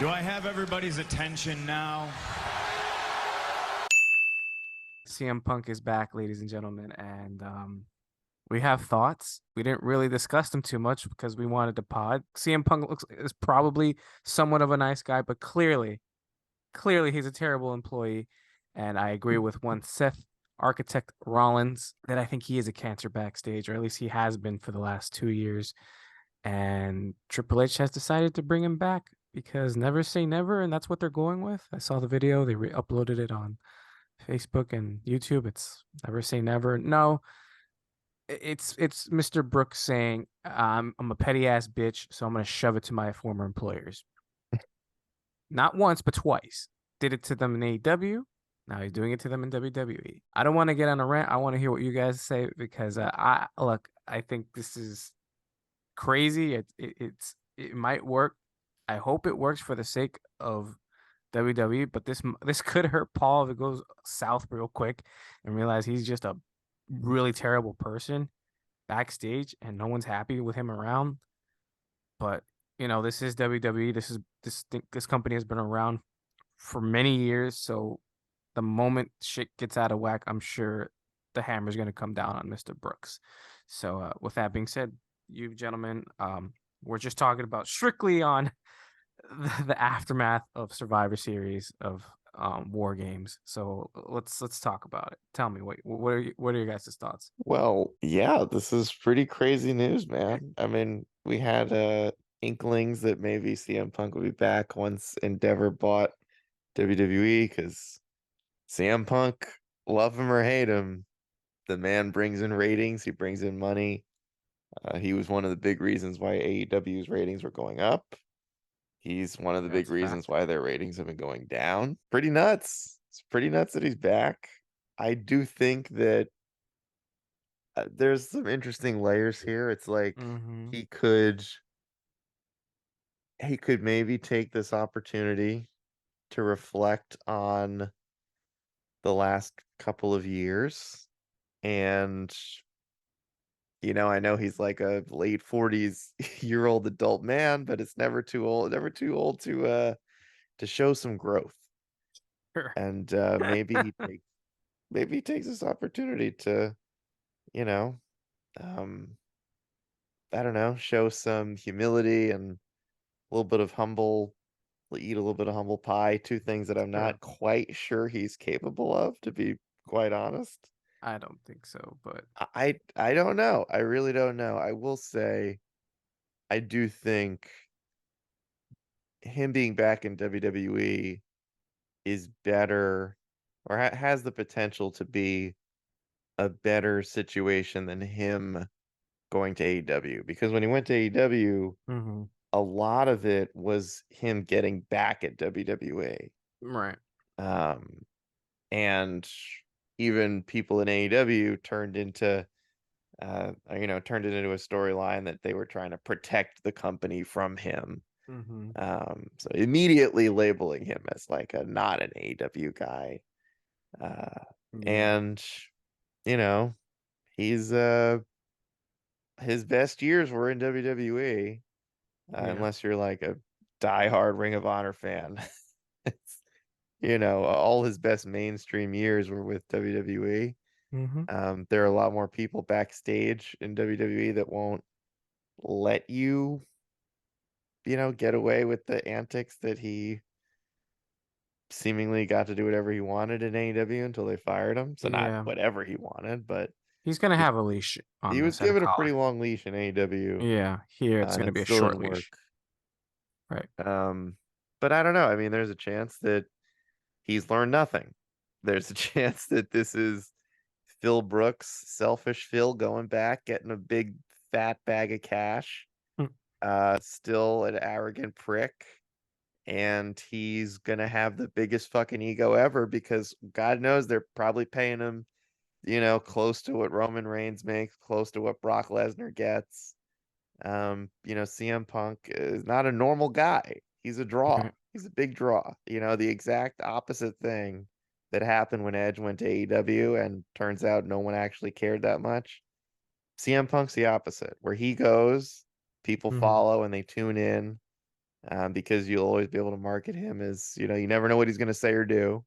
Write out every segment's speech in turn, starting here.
Do I have everybody's attention now? CM Punk is back, ladies and gentlemen, and we have thoughts. We didn't really discuss them too much because we wanted to pod. CM Punk is probably somewhat of a nice guy, but clearly he's a terrible employee. And I agree with one Seth Architect Rollins that I think he is a cancer backstage, or at least he has been for the last 2 years. And Triple H has decided to bring him back because never say never, and that's what they're going with. I saw the video; they uploaded it on Facebook and YouTube. It's never say never. No, it's Mr. Brooks saying I'm a petty ass bitch, so I'm gonna shove it to my former employers. Not once, but twice. Did it to them in AEW. Now he's doing it to them in WWE. I don't want to get on a rant. I want to hear what you guys say because I look. I think this is crazy. It might work. I hope it works for the sake of WWE, but this could hurt Paul if it goes south real quick and realize he's just a really terrible person backstage and no one's happy with him around. But this is WWE. This company has been around for many years, so the moment shit gets out of whack, I'm sure the hammer's going to come down on Mr. Brooks. So with that being said, you gentlemen, we're just talking about strictly on the aftermath of Survivor Series of War Games. So let's talk about it. Tell me what are your guys' thoughts? Well, yeah, this is pretty crazy news, man. I mean, we had inklings that maybe CM Punk would be back once Endeavor bought WWE because CM Punk, love him or hate him, the man brings in ratings, he brings in money. He was one of the big reasons why AEW's ratings were going up. He's one of the big That's a reasons fact. why their ratings have been going down. Pretty nuts. It's pretty nuts that he's back. I do think that there's some interesting layers here. It's like Mm-hmm. he could he could maybe take this opportunity to reflect on the last couple of years. And I know he's like a late 40s year old adult man, but it's never too old to show some growth. Sure. And maybe he takes this opportunity to, you know, um I don't know, show some humility and a little bit of eat a little bit of humble pie, two things that I'm Sure. not quite sure he's capable of, to be quite honest. I don't think so, but I don't know. I really don't know. I will say I do think him being back in WWE is better or has the potential to be a better situation than him going to AEW because when he went to AEW, mm-hmm. a lot of it was him getting back at WWE. Right. Um, and even people in AEW turned it into a storyline that they were trying to protect the company from him. Mm-hmm. So immediately labeling him as like a not an AEW guy. Uh, Yeah. and you know, he's his best years were in WWE, Yeah. unless you're like a diehard Ring of Honor fan. It's, all his best mainstream years were with WWE. Mm-hmm. There are a lot more people backstage in WWE that won't let you, get away with the antics that he seemingly got to do whatever he wanted in AEW until they fired him. So not Yeah. whatever he wanted, but He's gonna he, have a leash on he was this at a given a collar. pretty long leash in AEW, Yeah. Here it's and gonna it be a still short didn't work. leash. Right. But I don't know. I mean, there's a chance that he's learned nothing. There's a chance that this is Phil Brooks, selfish Phil, going back, getting a big fat bag of cash. Still an arrogant prick, and he's gonna have the biggest fucking ego ever because God knows they're probably paying him, close to what Roman Reigns makes, close to what Brock Lesnar gets. CM Punk is not a normal guy. He's a draw. Right. He's a big draw. The exact opposite thing that happened when Edge went to AEW and turns out no one actually cared that much. CM Punk's the opposite. Where he goes, people Mm-hmm. follow and they tune in. because you'll always be able to market him as, you never know what he's going to say or do,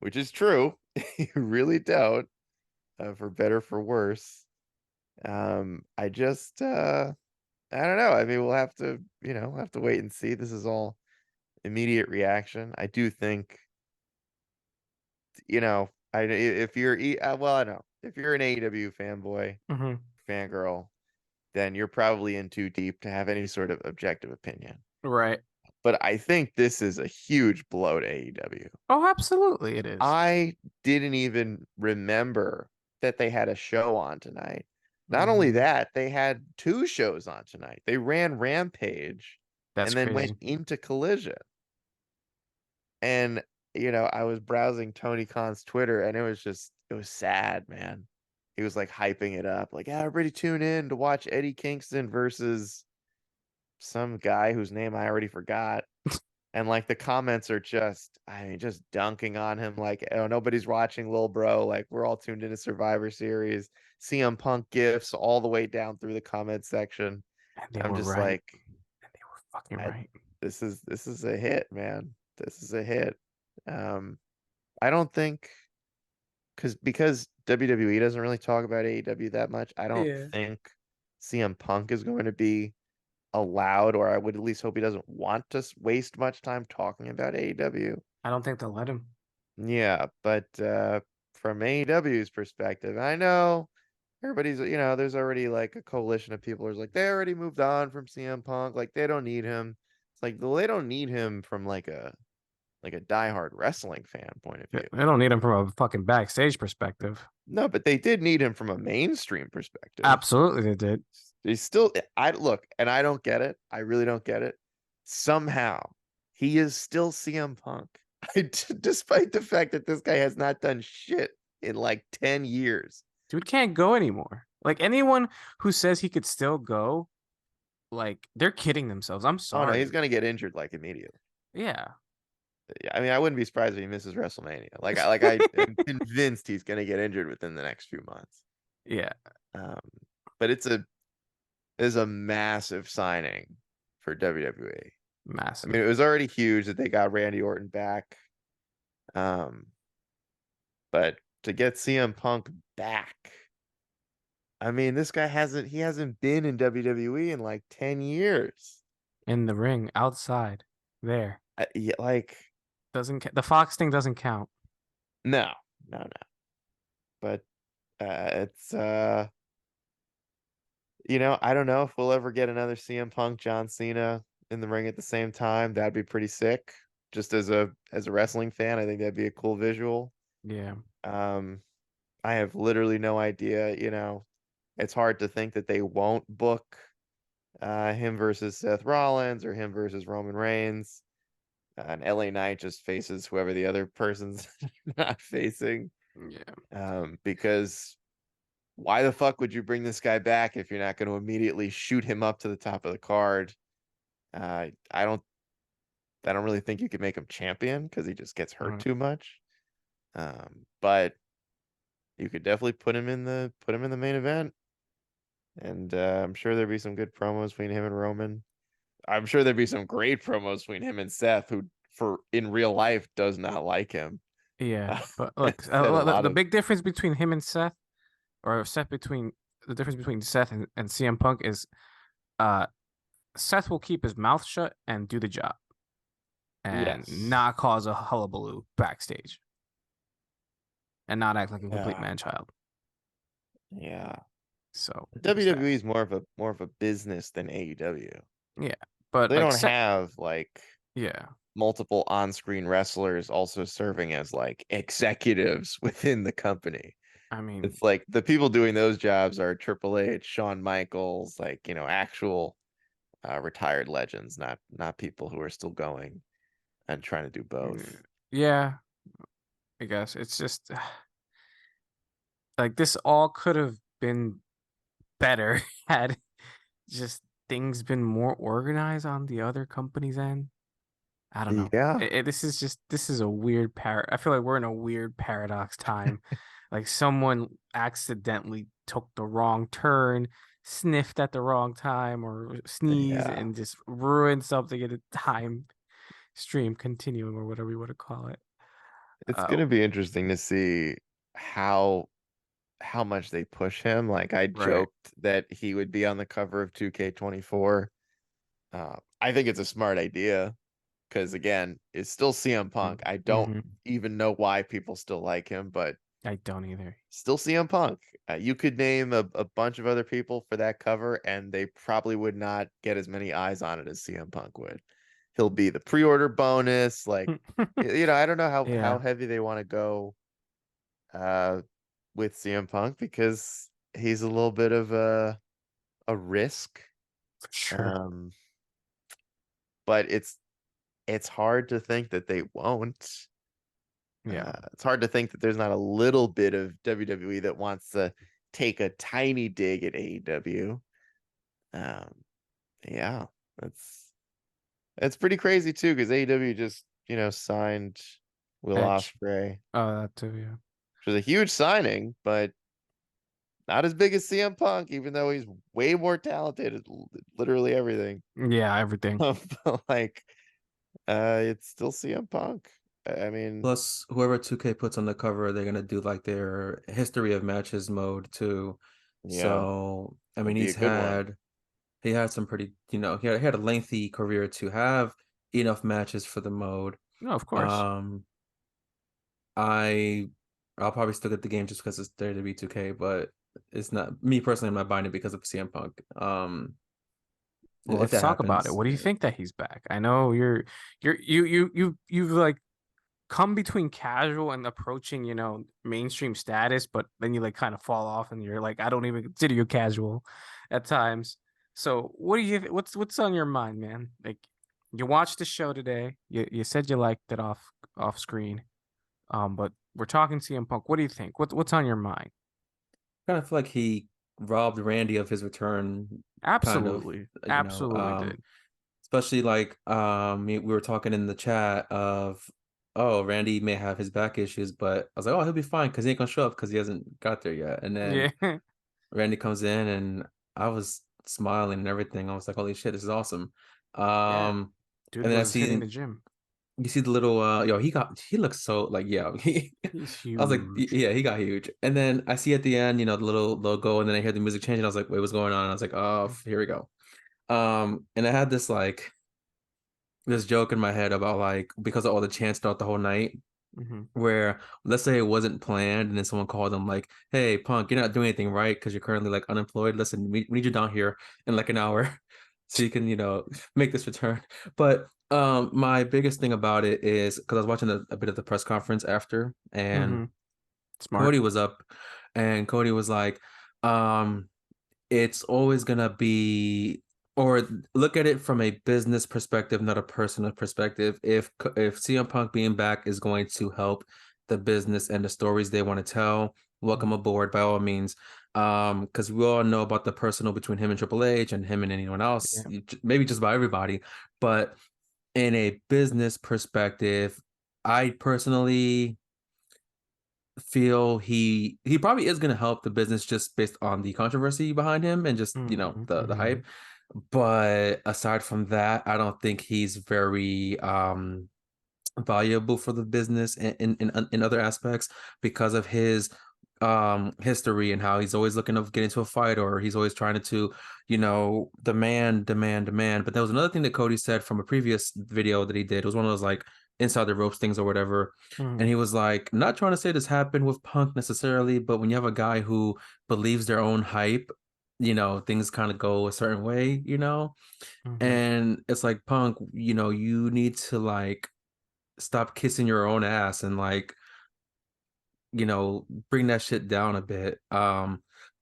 which is true. You really don't, for better for worse. I just I don't know. I mean, we'll have to, have to wait and see. This is all immediate reaction. I do think, if you're well, I know if you're an AEW fanboy, Hmm. fangirl, then you're probably in too deep to have any sort of objective opinion. Right. But I think this is a huge blow to AEW. Oh, absolutely, it is. I didn't even remember that they had a show on tonight. Not only Mhm. that, they had 2 shows on tonight. They ran Rampage That's and then crazy. went into Collision. And, I was browsing Tony Khan's Twitter and it was sad, man. He was like hyping it up, like, yeah, everybody tune in to watch Eddie Kingston versus some guy whose name I already forgot. And like the comments are just, I mean, just dunking on him. Like, oh, nobody's watching Lil Bro. Like, we're all tuned into Survivor Series. CM Punk gifts all the way down through the comment section. And they I'm were just right. like, And they were fucking I, right. this is a hit, man. This is a hit. Um, I don't think because WWE doesn't really talk about AEW that much. I don't Yeah. think CM Punk is going to be allowed, or I would at least hope he doesn't want to waste much time talking about AEW. I don't think they'll let him. Yeah, but from AEW's perspective, I know everybody's, there's already like a coalition of people who's like they already moved on from CM Punk, like they don't need him. It's like, well, they don't need him from like a diehard wrestling fan point of view. They don't need him from a fucking backstage perspective. No, but they did need him from a mainstream perspective. Absolutely, they did. He's still, I look, and I don't get it. I really don't get it. Somehow, he is still CM Punk, despite the fact that this guy has not done shit in like 10 years. Dude can't go anymore. Like anyone who says he could still go, like they're kidding themselves. I'm Oh no, he's sorry. gonna get injured like immediately. Yeah. Yeah, I mean, I wouldn't be surprised if he misses WrestleMania. I am convinced he's gonna get injured within the next few months. Yeah. Um, but it's a massive signing for WWE. I Massive. mean, it was already huge that they got Randy Orton back. But to get CM Punk back, I mean, this guy hasn't been in WWE in like 10 years. In the ring, outside, there. Yeah, like, The Fox thing doesn't count. no, no, no. But it's I don't know if we'll ever get another CM Punk John Cena in the ring at the same time. That'd be pretty sick. Just as a wrestling fan, I think that'd be a cool visual. Yeah. Um, I have literally no idea, it's hard to think that they won't book him versus Seth Rollins or him versus Roman Reigns. And LA Knight just faces whoever the other person's not facing. Yeah. Because why the fuck would you bring this guy back if you're not going to immediately shoot him up to the top of the card? I don't really think you could make him champion because he just gets hurt Right. too much. But you could definitely put him in the main event. And I'm sure there'd be some good promos between him and Roman. I'm sure there'd be some great promos between him and Seth, who for in real life does not like him. Yeah. But look, Said a lot the of big difference between him and Seth, or the difference between Seth and CM Punk is Seth will keep his mouth shut and do the job and yes. not cause a hullabaloo backstage and not act like a complete Yeah. man-child. Yeah. So WWE is more of a business than AEW. yeah, but They like don't have like yeah, multiple on-screen wrestlers also serving as like executives within the company. I mean, It's like the people doing those jobs are Triple H, Shawn Michaels, like, actual retired legends, not people who are still going and trying to do both. yeah, I guess it's just like this all could have been better had just things been more organized on the other company's end. I don't know. Yeah. This is a weird I feel like we're in a weird paradox time. Like someone accidentally took the wrong turn sniffed at the wrong time or sneeze Yeah. and just ruin something in a time stream continuum or whatever you want to call it. It's Uh, gonna be interesting to see how how much they push him. Like I right. joked that he would be on the cover of 2K24. I think it's a smart idea because again, it's still CM Punk. I don't Mm-hmm. even know why people still like him, but I don't either. still CM Punk. You could name a bunch of other people for that cover, and they probably would not get as many eyes on it as CM Punk would. He'll be the pre-order bonus. Like, I don't know how Yeah, heavy they want to go uh with CM Punk because he's a little bit of a risk. for sure. Um, but it's hard to think that they won't. Yeah. It's hard to think that there's not a little bit of WWE that wants to take a tiny dig at AEW. Um, yeah, that's pretty crazy too, because AEW just signed Will Edge. Ospreay, Oh, that too. Yeah. which was a huge signing, but not as big as CM Punk, even though he's way more talented at literally everything. Yeah. Everything. But like, it's still CM Punk. I mean, Plus, whoever 2K puts on the cover, they're gonna do like their history of matches mode too. yeah, So I it'll mean, be a good one. he had some pretty, he had a lengthy career to have enough matches for the mode. No, of course. Um, I'll probably still get the game just because it's there to be 2K, but it's not me personally. I'm not buying it because of CM Punk. Well, If let's that talk about it. happens, What do you think that he's back? I know you've like come between casual and approaching, mainstream status, but then you like kind of fall off and you're like, I don't even consider you casual at times. So what do you what's on your mind, man? Like you watched the show today. You said you liked it off screen. But we're talking CM Punk. What do you think? What's on your mind? kind of feel like he robbed Randy of his return. Kind of, Absolutely. you know, Absolutely did. especially like we were talking in the chat of, oh, Randy may have his back issues, but I was like, oh, he'll be fine because he ain't gonna show up because he hasn't got there yet. And then Yeah. Randy comes in and I was smiling and everything. I was like, holy shit, this is awesome. Yeah. Dude And then was hitting the gym. you see the little he looks so like, yeah, He's I was like, huge. yeah, he got huge. And then I see at the end, the little logo, and then I hear the music change, and I was like, wait, what's going on? And I was like, oh, here we go. And I had this joke in my head about like, because of all the chants throughout the whole night, Mm-hmm. where let's say it wasn't planned and then someone called them like, hey Punk, you're not doing anything right because you're currently like unemployed. Listen, we need you down here in like an hour so you can make this return. But my biggest thing about it is because I was watching a bit of the press conference after, and Mm-hmm. Smart. Cody was up and Cody was like, it's always gonna be, or look at it from a business perspective, not a personal perspective. If CM Punk being back is going to help the business and the stories they want to tell, welcome aboard by all means. Because we all know about the personal between him and Triple H and him and anyone else, Yeah. maybe just about everybody. But in a business perspective, I personally feel he probably is going to help the business just based on the controversy behind him and just Mm-hmm. the hype. But aside from that, I don't think he's very valuable for the business in other aspects because of his history and how he's always looking to get into a fight, or he's always trying to demand. But there was another thing that Cody said from a previous video that he did. It was one of those like inside the ropes things or whatever. Mm-hmm. And he was like, not trying to say this happened with Punk necessarily, but when you have a guy who believes their own hype, things kind of go a certain way, Mm-hmm. and it's like, Punk, you need to like stop kissing your own ass and like bring that shit down a bit.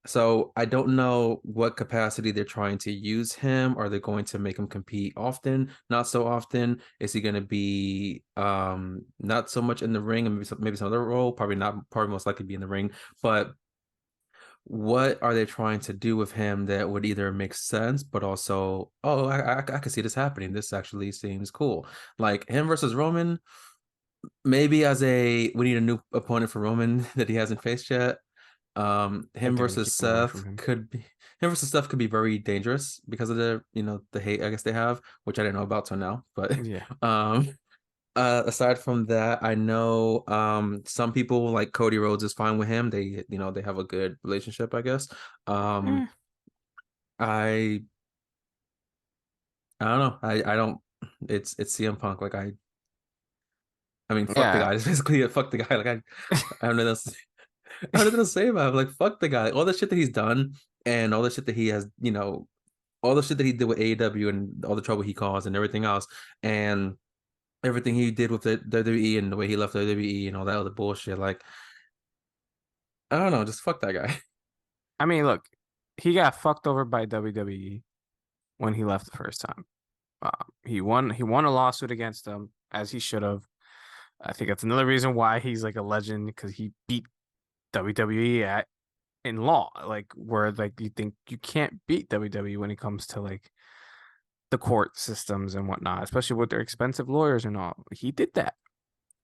So I don't know what capacity they're trying to use him. Are they going to make him compete often? Not so often. Is he going to be not so much in the ring and maybe some other role? Probably not. Probably most likely be in the ring. But what are they trying to do with him that would either make sense, but also, oh, I can see this happening. This actually seems cool. Like him versus Roman. Maybe we need a new opponent for Roman that he hasn't faced yet. Him They're gonna versus keep him away Seth from him. could be him versus Steph could be very dangerous because of the the hate I guess they have, which I didn't know about till now. But Yeah. aside from that, I know some people like Cody Rhodes is fine with him. They they have a good relationship, I guess. Eh. I don't know. I don't. It's CM Punk. Like I mean, fuck the Yeah. guy. It's basically fuck the guy. Like I don't know. I don't know what to say about him. Like fuck the guy. All the shit that he's done and all the shit that he has, all the shit that he did with AEW and all the trouble he caused and everything else, and everything he did with the WWE and the way he left WWE and all that other bullshit. Like I don't know. Just fuck that guy. I mean, look, he got fucked over by WWE when he left the first time. He won a lawsuit against them, as he should have. I think that's another reason why he's like a legend, because he beat WWE in law, like where like you think you can't beat WWE when it comes to like the court systems and whatnot, especially with their expensive lawyers and all. He did that,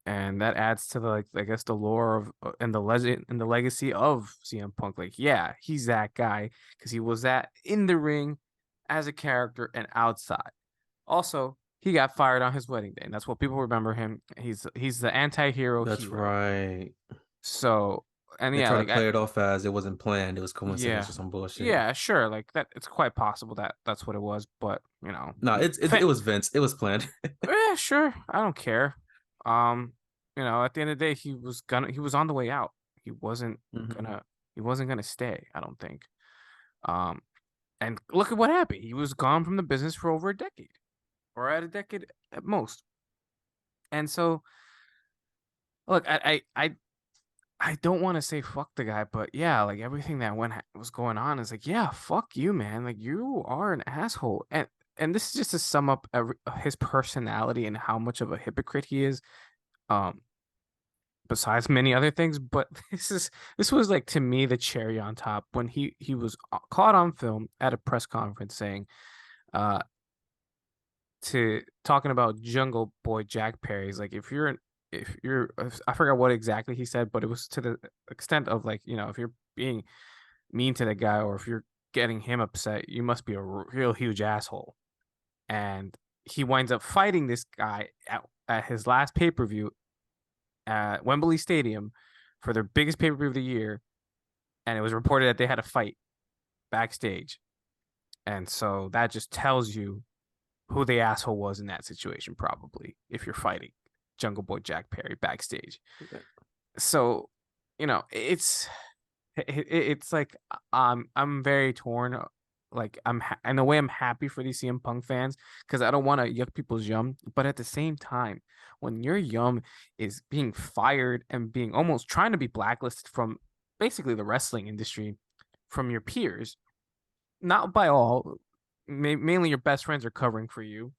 and that adds to the like I guess the lore of and the legend and the legacy of CM Punk. Like, yeah, he's that guy because he was that in the ring as a character and outside. Also, he got fired on his wedding day, and that's what people remember him. He's the anti-hero That's hero. right. So, and They yeah, try like to play it off as it wasn't planned. It was coincidence yeah, or some bullshit. yeah, sure, like that. It's quite possible that that's what it was, but No, it was Vince. It was planned. yeah, sure, I don't care. Um, at the end of the day, he was on the way out. He wasn't Mhm. gonna he wasn't gonna stay, I don't think. Um, and look at what happened. He was gone from the business for over a decade, or at a decade at most. And so, look, I don't want to say fuck the guy, but yeah, like everything that was going on is like, yeah, fuck you, man. Like you are an asshole. And this is just to sum up his personality and how much of a hypocrite he is. Um, besides many other things, but this was like to me the cherry on top when he was caught on film at a press conference saying, uh, to talking about Jungle Boy Jack Perry. He's like, I forgot what exactly he said, but it was to the extent of like, if you're being mean to the guy or if you're getting him upset, you must be a real huge asshole. And he winds up fighting this guy at his last pay-per-view at Wembley Stadium for their biggest pay-per-view of the year. And it was reported that they had a fight backstage. And so that just tells you who the asshole was in that situation, probably, if you're fighting Jungle Boy Jack Perry backstage. Okay. So, it's like I'm very torn. Like in a way, I'm happy for these CM Punk fans because I don't want to yuck people's yum, but at the same time, when your yum is being fired and being almost trying to be blacklisted from basically the wrestling industry from your peers, not by all, mainly your best friends are covering for you.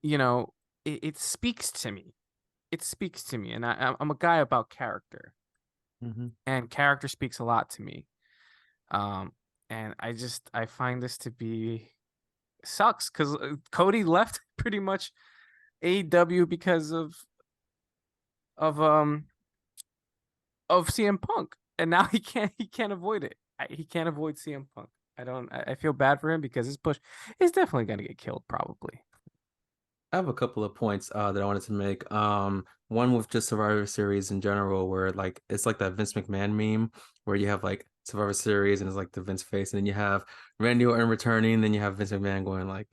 It speaks to me. It speaks to me, and I'm a guy about character, and character speaks a lot to me. And I find this to be sucks because Cody left pretty much AEW because of CM Punk, and now he can't avoid it. He can't avoid CM Punk. I feel bad for him because his push is definitely gonna get killed probably. I have a couple of points that I wanted to make. One with just Survivor Series in general, where like it's like that Vince McMahon meme where you have like Survivor Series and it's like the Vince face, and then you have Randy Orton returning, then you have Vince McMahon going like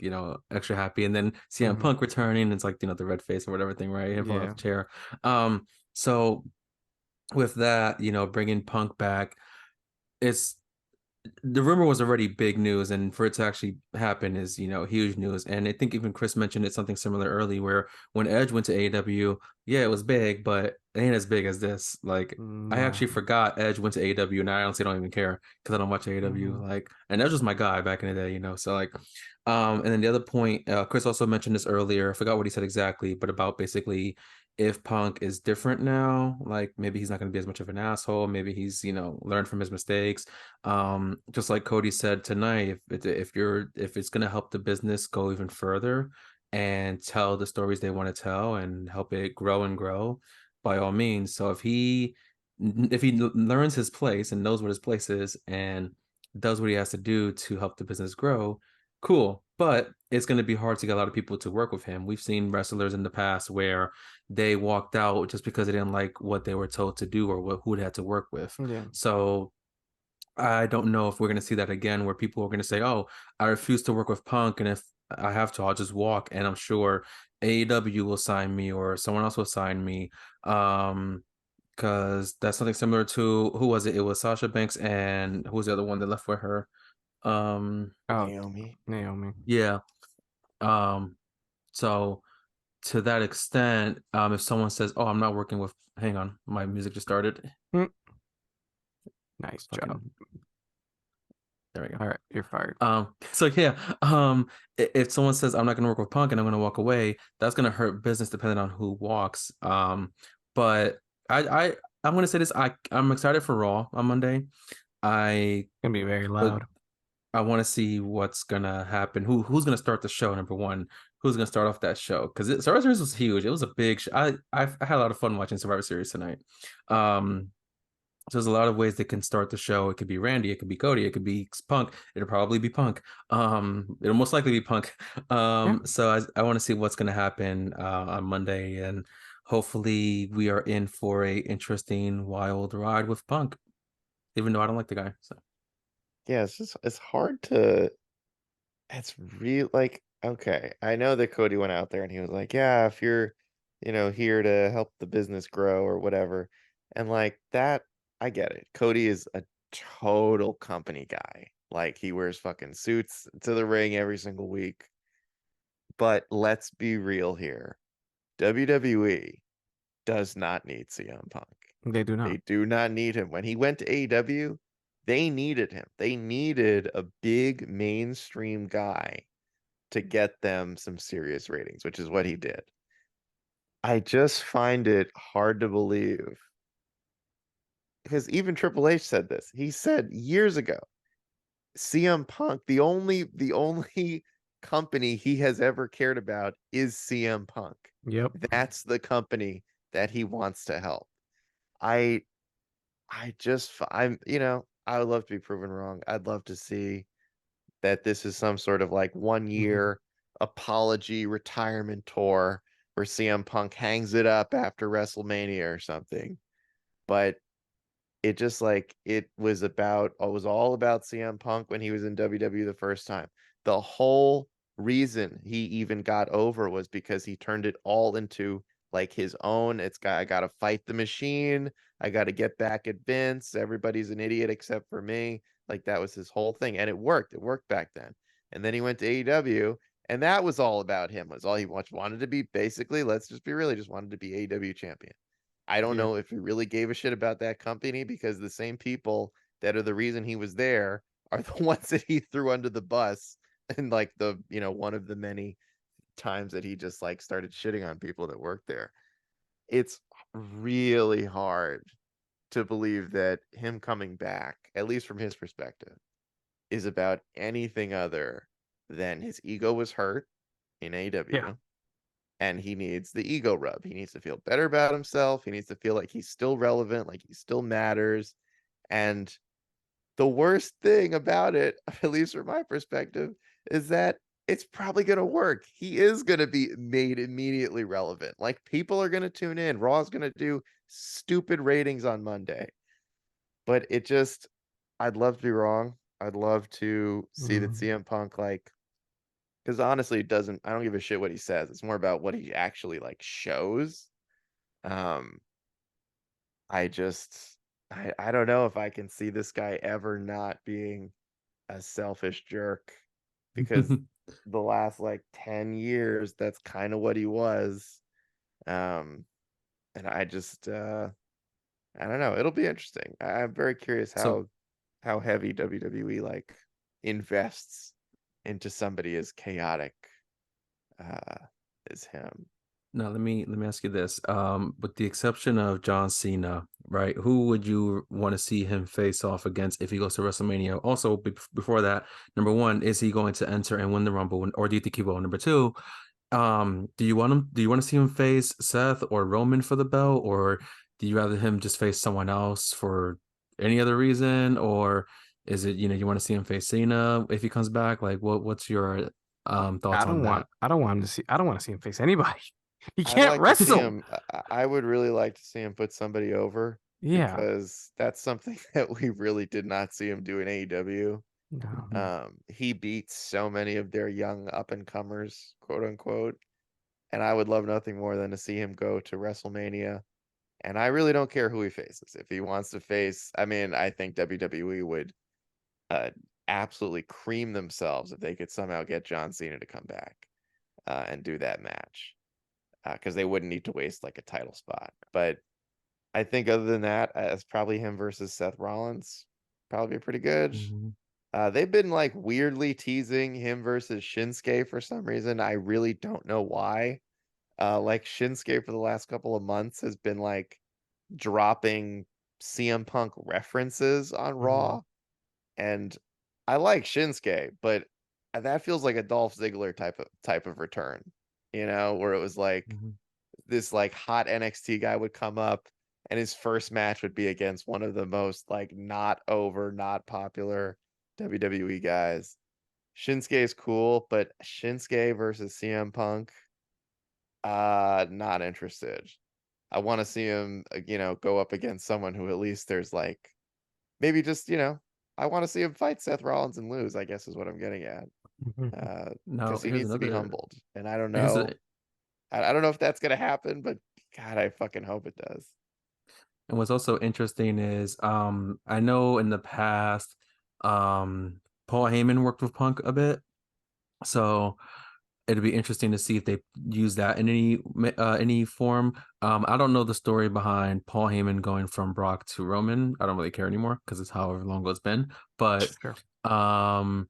extra happy, and then CM Punk returning, and it's like the red face or whatever thing, right? Him falling off the chair. So with that, bringing Punk back, it's the rumor was already big news, and for it to actually happen is huge news. And I think even Chris mentioned it something similar early, where when Edge went to AEW, yeah, it was big, but it ain't as big as this. Like I actually forgot Edge went to AEW, and I honestly don't even care because I don't watch AEW. Like, and Edge was my guy back in the day, so like and then the other point, Chris also mentioned this earlier, I forgot what he said exactly, but about basically if Punk is different now, like maybe he's not going to be as much of an asshole, maybe he's learned from his mistakes. Just like Cody said tonight, if it's going to help the business go even further and tell the stories they want to tell and help it grow and grow, by all means. So if he learns his place and knows what his place is and does what he has to do to help the business grow, cool. But it's going to be hard to get a lot of people to work with him. We've seen wrestlers in the past where they walked out just because they didn't like what they were told to do or who they had to work with. Yeah. So I don't know if we're going to see that again, where people are going to say, "Oh, I refuse to work with Punk, and if I have to, I'll just walk." And I'm sure AEW will sign me, or someone else will sign me, because that's something similar to, who was it? It was Sasha Banks, and who was the other one that left with her? Oh, Naomi. Naomi. Yeah. So to that extent, if someone says, "Oh, I'm not working with," hang on, my music just started. Nice job. Fucking- There we go. All right, you're fired. So yeah, if someone says, "I'm not going to work with Punk and I'm going to walk away," that's going to hurt business depending on who walks. But I'm going to say this: I'm excited for Raw on Monday. It's gonna be very loud. I want to see what's gonna happen. Who's gonna start the show? Number one, who's gonna start off that show? Because Survivor Series was huge. It was a big show. I had a lot of fun watching Survivor Series tonight. So there's a lot of ways they can start the show. It could be Randy, it could be Cody, it could be Punk. It'll probably be Punk. It'll most likely be Punk. So I want to see what's gonna happen on Monday, and hopefully we are in for a interesting, wild ride with Punk. Even though I don't like the guy. So Yeah, it's hard to. It's real like okay. I know that Cody went out there and he was like, yeah, if you're, here to help the business grow or whatever, and like that, I get it. Cody is a total company guy. Like he wears fucking suits to the ring every single week. But let's be real here. WWE does not need CM Punk. They do not. They do not need him. When he went to AEW, they needed him. They needed a big mainstream guy to get them some serious ratings, which is what he did. I just find it hard to believe because even Triple H said this. He said years ago, CM Punk, the only company he has ever cared about is CM Punk. Yep. That's the company that he wants to help. I'm, I would love to be proven wrong. I'd love to see that this is some sort of like 1 year apology retirement tour where CM Punk hangs it up after WrestleMania or something. But it just like it was all about CM Punk when he was in WWE the first time. The whole reason he even got over was because he turned it all into like his own. I gotta fight the machine. I gotta get back at Vince. Everybody's an idiot except for me. Like that was his whole thing. And it worked. It worked back then. And then he went to AEW, and that was all about him. Was all he wanted to be basically, let's just be real, he just wanted to be AEW champion. I don't know if he really gave a shit about that company because the same people that are the reason he was there are the ones that he threw under the bus and like one of the many times that he just like started shitting on people that worked there. It's really hard to believe that him coming back, at least from his perspective, is about anything other than his ego was hurt in AEW. Yeah. And he needs the ego rub. He needs to feel better about himself. He needs to feel like he's still relevant, like he still matters. And the worst thing about it, at least from my perspective, is that it's probably going to work. He is going to be made immediately relevant. Like people are going to tune in. Raw's going to do stupid ratings on Monday. But I'd love to be wrong. I'd love to see that CM Punk because honestly, I don't give a shit what he says. It's more about what he actually like shows. I don't know if I can see this guy ever not being a selfish jerk because the last like 10 years, that's kind of what he was. And I don't know. It'll be interesting. I'm very curious how heavy WWE like invests into somebody as chaotic as him. now let me ask you this. With the exception of John Cena, right? Who would you want to see him face off against if he goes to WrestleMania? Also, before that, number one, is he going to enter and win the Rumble, or do you think he will? Number two, do you want to see him face Seth or Roman for the belt, or do you rather him just face someone else for any other reason? Or Is it, you want to see him face Cena if he comes back? Like, what's your thoughts on that? I don't want him to see. I don't want to see him face anybody. He I'd can't like to see wrestle. him. I would really like to see him put somebody over Yeah. because that's something that we really did not see him do in AEW. No. He beat so many of their young up and comers, quote unquote, and I would love nothing more than to see him go to WrestleMania. And I really don't care who he faces. If he wants to face, I mean, I think WWE would uh, absolutely cream themselves if they could somehow get John Cena to come back and do that match because they wouldn't need to waste like a title spot. But I think other than that, it's probably him versus Seth Rollins. Probably pretty good. Mhm. They've been like weirdly teasing him versus Shinsuke for some reason. I really don't know why. Like Shinsuke for the last couple of months has been like dropping CM Punk references on Raw. And I like Shinsuke, but that feels like a Dolph Ziggler type of return, where it was like Mhm. this like hot NXT guy would come up and his first match would be against one of the most like not over, not popular WWE guys. Shinsuke is cool, but Shinsuke versus CM Punk, not interested. I want to see him, go up against someone who at least there's like maybe just, I want to see him fight Seth Rollins and lose, I guess is what I'm getting at. Now, Because he here's needs to be another. humbled. And I don't Here's know. a, I don't know if that's gonna happen, but God, I fucking hope it does. and what's also interesting is, I know in the past, Paul Heyman worked with Punk a bit, so it'd be interesting to see if they use that in any form. I don't know the story behind Paul Heyman going from Brock to Roman. I don't really care anymore because it's however long ago it's been. But Sure. um,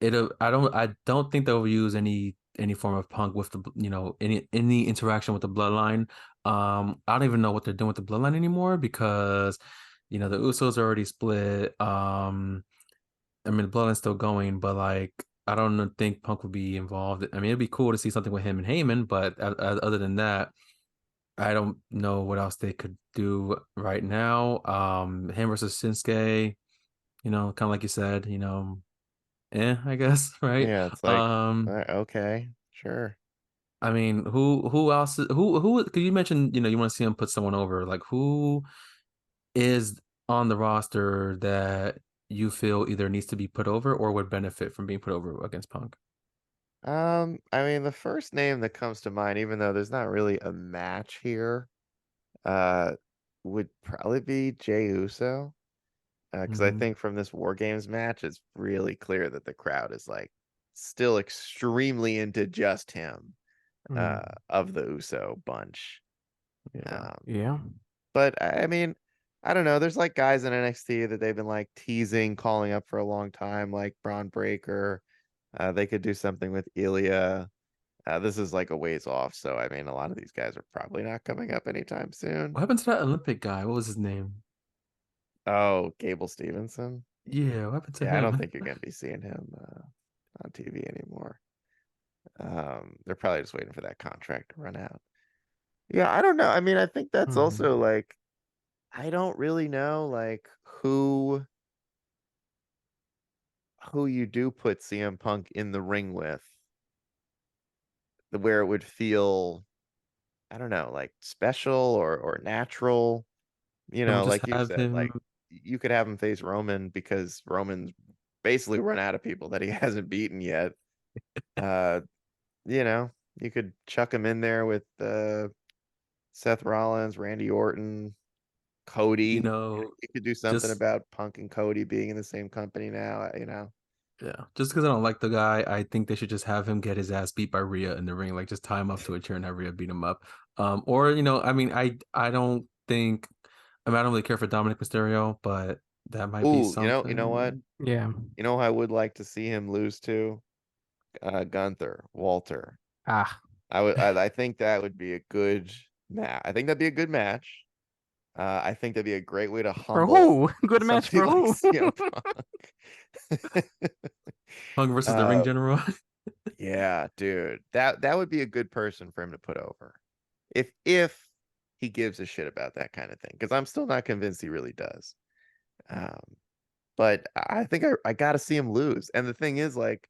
I don't think they'll use any form of Punk with the any interaction with the bloodline. I don't even know what they're doing with the bloodline anymore because the Usos are already split. I mean, the bloodline's still going, but like, I don't think Punk would be involved. I mean, it'd be cool to see something with him and Heyman, but other than that, I don't know what else they could do right now. Him versus Shinsuke, kind of like you said, I guess, right? Yeah, it's like, Um, okay, sure. I mean, who else? Who? Because you mentioned, you want to see him put someone over. Like, who is on the roster that you feel either needs to be put over or would benefit from being put over against Punk? I mean, the first name that comes to mind, even though there's not really a match here, uh, would probably be Jey Uso. Because I Mhm. think from this War Games match, it's really clear that the crowd is like still extremely into just him, Mm, of the Uso bunch. Yeah. Um, yeah. but I mean, I don't know. There's like guys in NXT that they've been like teasing, calling up for a long time, like Braun Breaker. They could do something with Ilya. This is like a ways off, so I mean, a lot of these guys are probably not coming up anytime soon. What happened to that Olympic guy? What was his name? Oh, Gable Stevenson. Yeah, what happened to Yeah, I don't him? think you're gonna be seeing him on TV anymore. They're probably just waiting for that contract to run out. Yeah, I don't know. I mean, I think that's Mhm. also like I don't really know like who you do put CM Punk in the ring with, where it would feel, I don't know, like special or natural. Just Like you have said, him. like you could have him face Roman because Roman's basically run out of people that he hasn't beaten yet. Uh, you know, you could chuck him in there with Seth Rollins, Randy Orton, You Cody. know, You could do something just about Punk and Cody being in the same company now. yeah, just because I don't like the guy, I think they should just have him get his ass beat by Rhea in the ring, like just tie him up to a chair and have Rhea beat him up. Or I mean, I don't think, I mean, I don't really care for Dominic Mysterio, but that might be Ooh, you know what? something. Yeah. You know who I would like to see him lose to? Gunther, Walter. Ah. I think that would be a good match. I think that'd be a good match. I think that'd be a great way to For humble who? Good match somebody for like who? CM Punk. Punk versus the Ring uh, General. yeah, dude, that would be a good person for him to put over, if he gives a shit about that kind of thing. Because I'm still not convinced he really does. Um, but I think I got to see him lose. And the thing is, like,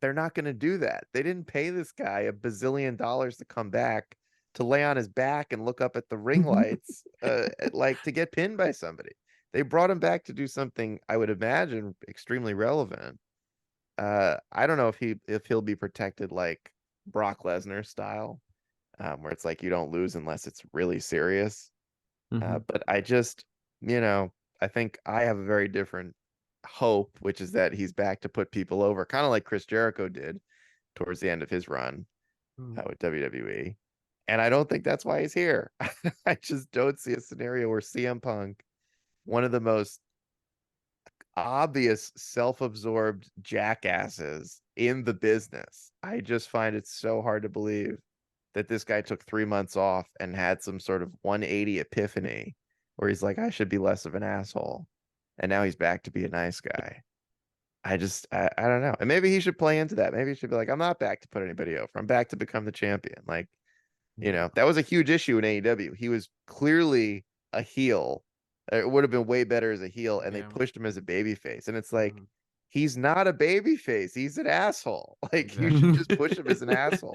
they're not going to do that. They didn't pay this guy a bazillion dollars to come back to lay on his back and look up at the ring lights, like to get pinned by somebody. They brought him back to do something I would imagine extremely relevant. I don't know if he'll be protected like Brock Lesnar style, where it's like you don't lose unless it's really serious. Mhm. But I just, I think I have a very different hope, which is that he's back to put people over, kind of like Chris Jericho did towards the end of his run with WWE. And I don't think that's why he's here. I just don't see a scenario where CM Punk, one of the most obvious self-absorbed jackasses in the business. I just find it so hard to believe that this guy took 3 months off and had some sort of 180 epiphany where he's like, I should be less of an asshole. And now he's back to be a nice guy. I don't know. And maybe he should play into that. Maybe he should be like, I'm not back to put anybody over. I'm back to become the champion. Like, that was a huge issue in AEW. He was clearly a heel. It would have been way better as a heel, and they Yeah. pushed him as a baby face. And it's like, Mhm. he's not a baby face. He's an asshole. Like, you should just push him as an asshole.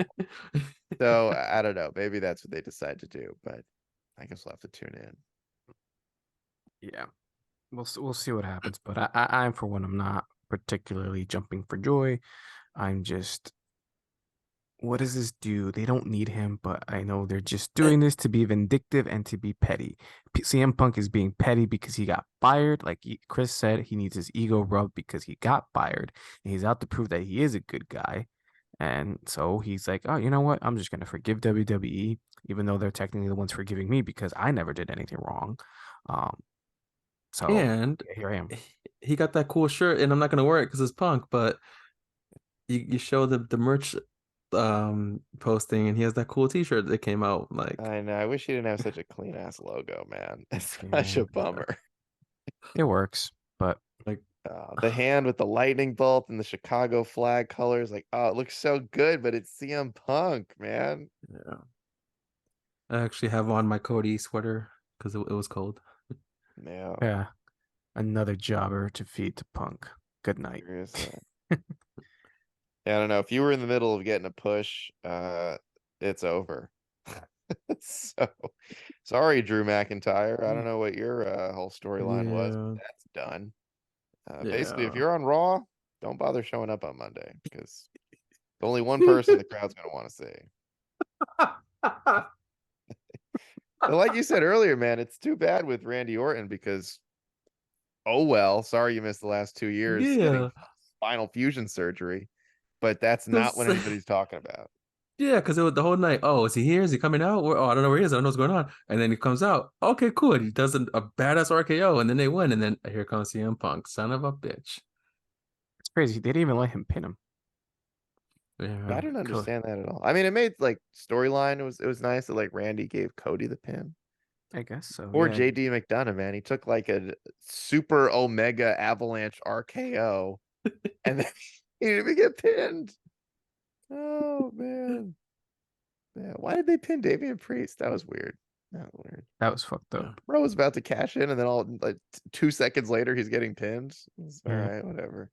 So I don't know. Maybe that's what they decide to do, but I guess we'll have to tune in. Yeah, we'll see what happens. But I'm for one, I'm not particularly jumping for joy. I'm just, what does this do? They don't need him, but I know they're just doing this to be vindictive and to be petty. CM Punk is being petty because he got fired. Like Chris said, he needs his ego rubbed because he got fired, and he's out to prove that he is a good guy. And so he's like, oh, you know what? I'm just gonna forgive WWE, even though they're technically the ones forgiving me because I never did anything wrong. So And here I am. he got that cool shirt, and I'm not gonna wear it because it's Punk, but you show the merch posting, and he has that cool T-shirt that came out. Like, I know. I wish he didn't have such a clean ass logo, man. It's such Yeah. a bummer. It works, but The hand with the lightning bolt and the Chicago flag colors, like, oh, it looks so good, but it's CM Punk, man. yeah, I actually have on my Cody sweater because it was cold. Yeah, yeah, another jobber to feed to Punk. Good night. seriously. Yeah, I don't know. If you were in the middle of getting a push, it's over. So sorry, Drew McIntyre. I don't know what your whole storyline was, but Yeah. that's done. Basically, if Yeah. you're on Raw, don't bother showing up on Monday because only one person the crowd's gonna want to see. But like you said earlier, man, it's too bad with Randy Orton because, oh well, sorry you missed the last 2 years getting Yeah. spinal fusion surgery, but that's So not what sad. anybody's talking about. Yeah, because it was the whole night. Oh, is he here? Is he coming out? Oh, I don't know where he is. I don't know what's going on. And then he comes out. Okay, cool. And he does a badass RKO, and then they win. And then here comes CM Punk, son of a bitch. It's crazy. They didn't even let him pin him. Yeah, I didn't Co- understand that at all. I mean, it made like storyline. It was nice that like Randy gave Cody the pin. I guess so. Or Yeah. JD McDonough, man. He took like a super Omega Avalanche RKO and then he didn't even get pinned. Oh man. Yeah. Why did they pin Damian Priest? That was weird. That was weird. That was fucked up. Yeah. Bro was about to cash in and then all like 2 seconds later he's getting pinned. It's all Yeah. right, whatever.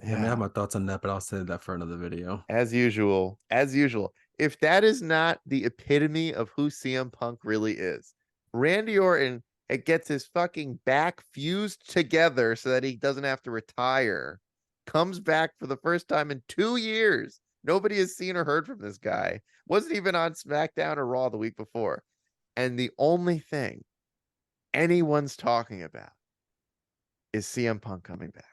Yeah, man, I have my thoughts on that, but I'll save that for another video. As usual, if that is not the epitome of who CM Punk really is, Randy Orton, it gets his fucking back fused together so that he doesn't have to retire, comes back for the first time in 2 years. Nobody has seen or heard from this guy. Wasn't even on SmackDown or Raw the week before. And the only thing anyone's talking about is CM Punk coming back.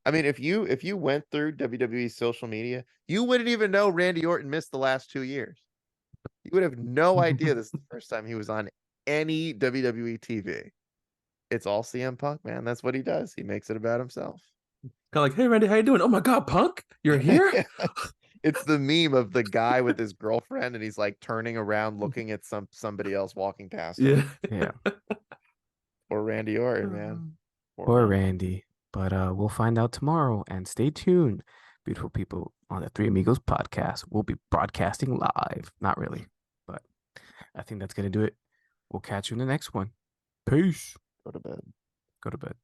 I mean, if you went through WWE's social media, you wouldn't even know Randy Orton missed the last 2 years. You would have no idea this is the first time he was on any WWE TV. It's all CM Punk, man. That's what he does. He makes it about himself. Kind of like, hey, Randy, how you doing? Oh my God, Punk, you're here? It's the meme of the guy with his girlfriend, and he's like turning around, looking at somebody else walking past him. Yeah. Yeah. Or Randy Orton, man. Or Randy. But we'll find out tomorrow. And stay tuned, beautiful people, on the Three Amigos podcast. We'll be broadcasting live. Not really, but I think that's gonna do it. We'll catch you in the next one. Peace. Go to bed. Go to bed.